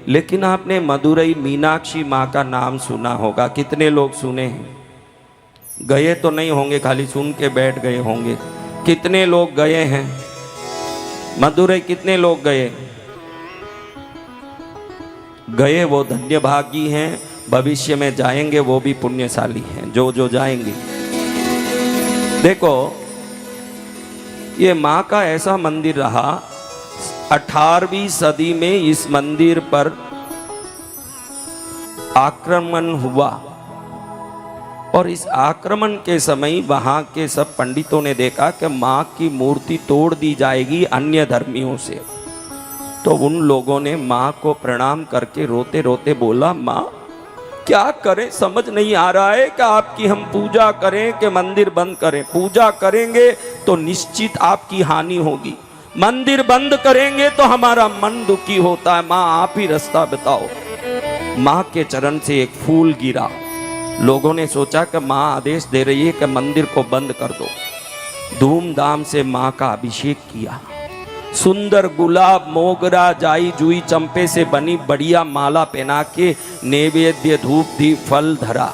लेकिन आपने मदुरई मीनाक्षी माँ का नाम सुना होगा, कितने लोग सुने हैं? गए तो नहीं होंगे, खाली सुन के बैठ गए होंगे। कितने लोग गए हैं मदुरई? कितने लोग गए? गए वो धन्य भागी हैं, भविष्य में जाएंगे वो भी पुण्यशाली हैं, जो जाएंगे। देखो ये माँ का ऐसा मंदिर रहा, 18वीं सदी में इस मंदिर पर आक्रमण हुआ और इस आक्रमण के समय वहाँ के सब पंडितों ने देखा कि माँ की मूर्ति तोड़ दी जाएगी अन्य धर्मियों से। तो उन लोगों ने माँ को प्रणाम करके रोते रोते बोला, माँ क्या करें, समझ नहीं आ रहा है कि आपकी हम पूजा करें कि मंदिर बंद करें। पूजा करेंगे तो निश्चित आपकी हानि होगी, मंदिर बंद करेंगे तो हमारा मन दुखी होता है। माँ आप ही रास्ता बताओ। माँ के चरण से एक फूल गिरा। लोगों ने सोचा कि माँ आदेश दे रही है कि मंदिर को बंद कर दो। धूमधाम से माँ का अभिषेक किया। सुंदर गुलाब, मोगरा, जाई जुई, चंपे से बनी बढ़िया माला पहना के नैवेद्य धूप दीप फल धरा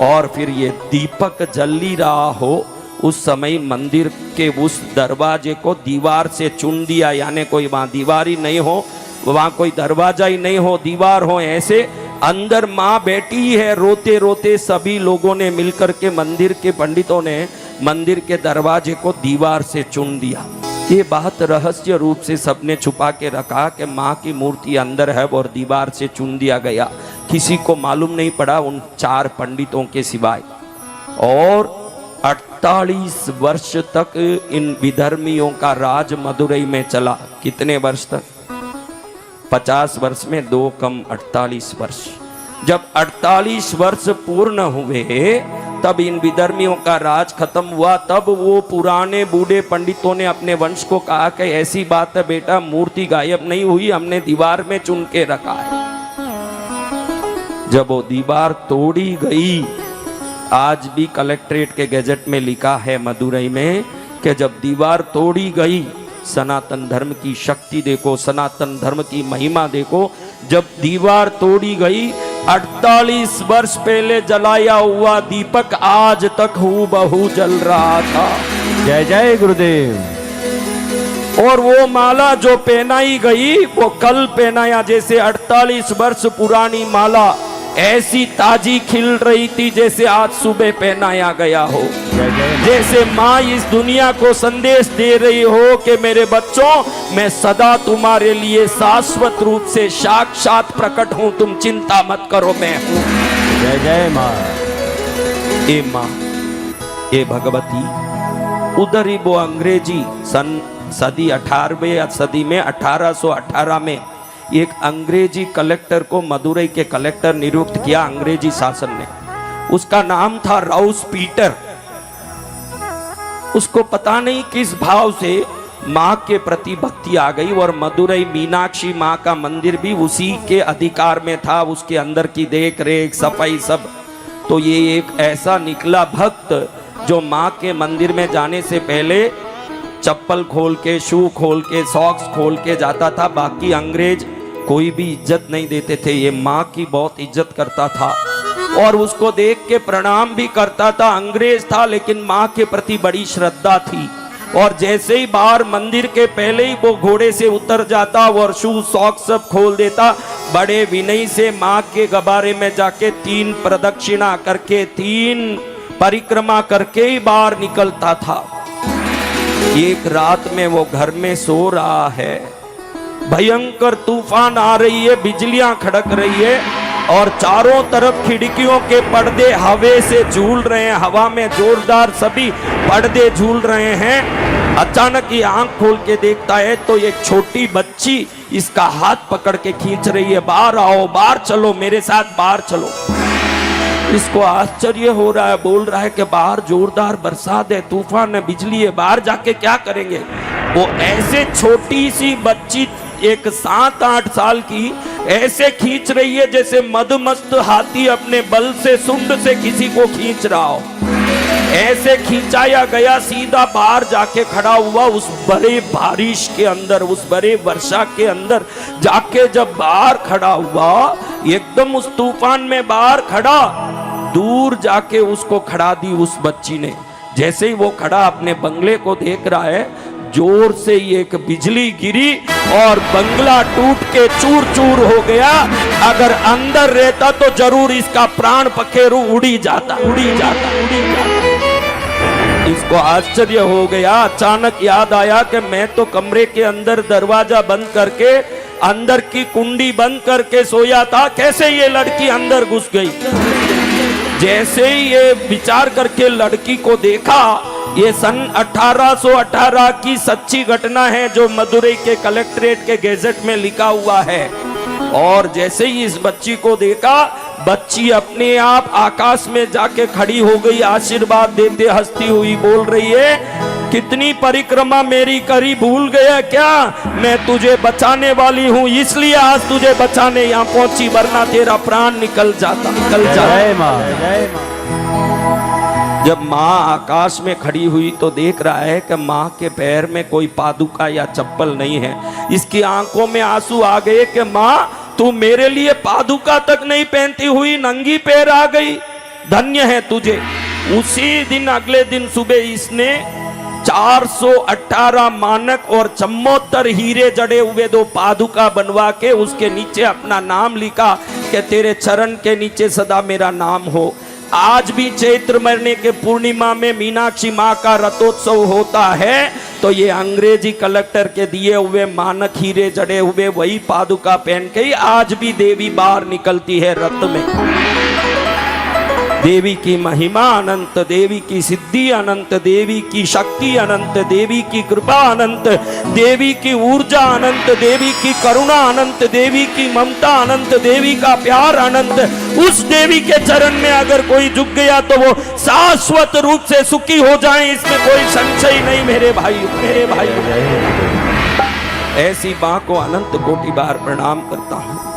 और फिर ये दीपक जल ही रहा हो उस समय मंदिर के उस दरवाजे को दीवार से चुन दिया। यानी कोई वहाँ दीवार ही नहीं हो, वहाँ कोई दरवाजा ही नहीं हो, दीवार हो, ऐसे अंदर माँ बैठी है। रोते रोते सभी लोगों ने मिलकर के, मंदिर के पंडितों ने मंदिर के दरवाजे को दीवार से चुन दिया। ये बात रहस्य रूप से सबने छुपा के रखा कि माँ की मूर्ति अंदर है और दीवार से चुन दिया गया। किसी को मालूम नहीं पड़ा उन 4 पंडितों के सिवाय। और 48 वर्ष तक इन विधर्मियों का राज मदुरई में चला। कितने वर्ष तक? 50 वर्ष में 2 कम 48 वर्ष। जब 48 वर्ष पूर्ण हुए तब इन विधर्मियों का राज खत्म हुआ। तब वो पुराने बूढ़े पंडितों ने अपने वंश को कहा कि ऐसी बात है बेटा, मूर्ति गायब नहीं हुई, हमने दीवार में चुन के रखा है। जब वो दीवार तोड़ी गई, आज भी कलेक्ट्रेट के गैजेट में लिखा है मदुरई में कि जब दीवार तोड़ी गई, सनातन धर्म की शक्ति देखो, सनातन धर्म की महिमा देखो। जब दीवार तोड़ी गई, 48 वर्ष पहले जलाया हुआ दीपक आज तक हूबहू जल रहा था। जय जय गुरुदेव। और वो माला जो पहनाई गई वो कल पहनाया, जैसे 48 वर्ष पुरानी माला ऐसी ताजी खिल रही थी जैसे आज सुबह पहनाया गया हो। जैसे माँ इस दुनिया को संदेश दे रही हो कि मेरे बच्चों, मैं सदा तुम्हारे लिए शाश्वत रूप से साक्षात प्रकट हूं, तुम चिंता मत करो, मैं हूं। जय जय माँ। ए माँ, ए भगवती, उधर ही वो अंग्रेजी सदी 18वीं सदी में 1818 में एक अंग्रेजी कलेक्टर को मदुरई के कलेक्टर नियुक्त किया अंग्रेजी शासन ने। उसका नाम था राउस पीटर। उसको पता नहीं किस भाव से माँ के प्रति भक्ति आ गई और मदुरई मीनाक्षी माँ का मंदिर भी उसी के अधिकार में था, उसके अंदर की देख रेख सफाई सब। तो ये एक ऐसा निकला भक्त जो माँ के मंदिर में जाने से पहले चप्पल खोल के, शू खोल के, सॉक्स खोल के जाता था। बाकी अंग्रेज कोई भी इज्जत नहीं देते थे। ये माँ की बहुत इज्जत करता था और उसको देख के प्रणाम भी करता था। अंग्रेज था लेकिन माँ के प्रति बड़ी श्रद्धा थी। और जैसे ही बाहर मंदिर के पहले ही वो घोड़े से उतर जाता और शू सॉक सब खोल देता, बड़े विनय से माँ के गबारे में जाके 3 प्रदक्षिणा करके, 3 परिक्रमा करके ही बाहर निकलता था। एक रात में वो घर में सो रहा है, भयंकर तूफान आ रही है, बिजलियां खड़क रही है और चारों तरफ खिड़कियों के पर्दे हवा से झूल रहे हैं। हवा में जोरदार सभी पर्दे झूल रहे हैं। अचानक ये आंख खोल के देखता है तो एक छोटी बच्ची इसका हाथ पकड़ के खींच रही है, बाहर आओ, बाहर चलो, मेरे साथ बाहर चलो। इसको आश्चर्य हो रहा है, बोल रहा है कि बाहर जोरदार बरसात है, तूफान है, बिजली है, बाहर जाके क्या करेंगे। वो ऐसे छोटी सी बच्ची, एक 7-8 साल की, ऐसे खींच रही है जैसे मदमस्त हाथी अपने बल से, सुंड से किसी को खींच रहा हो। ऐसे खींचाया गया, सीधा बाहर जाके खड़ा हुआ उस बड़े बारिश के अंदर, उस बड़े वर्षा के अंदर जाके जब बाहर खड़ा हुआ, एकदम उस तूफान में बाहर खड़ा, दूर जाके उसको खड़ा दी उस बच्ची ने। जैसे ही वो खड़ा अपने बंगले को देख रहा है, जोर से एक बिजली गिरी और बंगला टूट के चूर चूर हो गया। अगर अंदर रहता तो जरूर इसका प्राण पखेरु उड़ी जाता। इसको आश्चर्य हो गया। अचानक याद आया कि मैं तो कमरे के अंदर दरवाजा बंद करके, अंदर की कुंडी बंद करके सोया था, कैसे ये लड़की अंदर घुस गई। जैसे ही ये विचार करके लड़की को देखा, ये सन 1818 की सच्ची घटना है जो मदुरई के कलेक्ट्रेट के गैजेट में लिखा हुआ है। और जैसे ही इस बच्ची को देखा, बच्ची अपने आप आकाश में जाके खड़ी हो गई, आशीर्वाद देते हंसती हुई बोल रही है, कितनी परिक्रमा मेरी करी, भूल गया क्या? मैं तुझे बचाने वाली हूँ, इसलिए आज तुझे बचाने यहाँ पहुंची, वरना तेरा प्राण निकल जाता। जय माँ, जय माँ। जब माँ आकाश में खड़ी हुई तो देख रहा है कि माँ के पैर में कोई पादुका या चप्पल नहीं है। इसकी आंखों में आंसू आ गए कि माँ, तू मेरे लिए पादुका तक नहीं पहनती हुई नंगी पैर आ गई, धन्य है तुझे। उसी दिन अगले दिन सुबह इसने 418 मानक और 74 हीरे जड़े हुए 2 पादुका बनवा के उसके नीचे अपना नाम लिखा कि तेरे चरण के नीचे सदा मेरा नाम हो। आज भी चैत्र महीने के पूर्णिमा में मीनाक्षी माँ का रथोत्सव होता है, तो ये अंग्रेजी कलेक्टर के दिए हुए मानक हीरे जड़े हुए वही पादुका पहन के ही आज भी देवी बाहर निकलती है रथ में। देवी की महिमा अनंत, देवी की सिद्धि अनंत, देवी की शक्ति अनंत, देवी की कृपा अनंत, देवी की ऊर्जा अनंत, देवी की करुणा अनंत, देवी की ममता अनंत, देवी का प्यार अनंत। उस देवी के चरण में अगर कोई झुक गया तो वो शाश्वत रूप से सुखी हो जाए, इसमें कोई संशय नहीं मेरे भाई, मेरे भाई। ऐसी मां को अनंत कोटि बार प्रणाम करता हूं।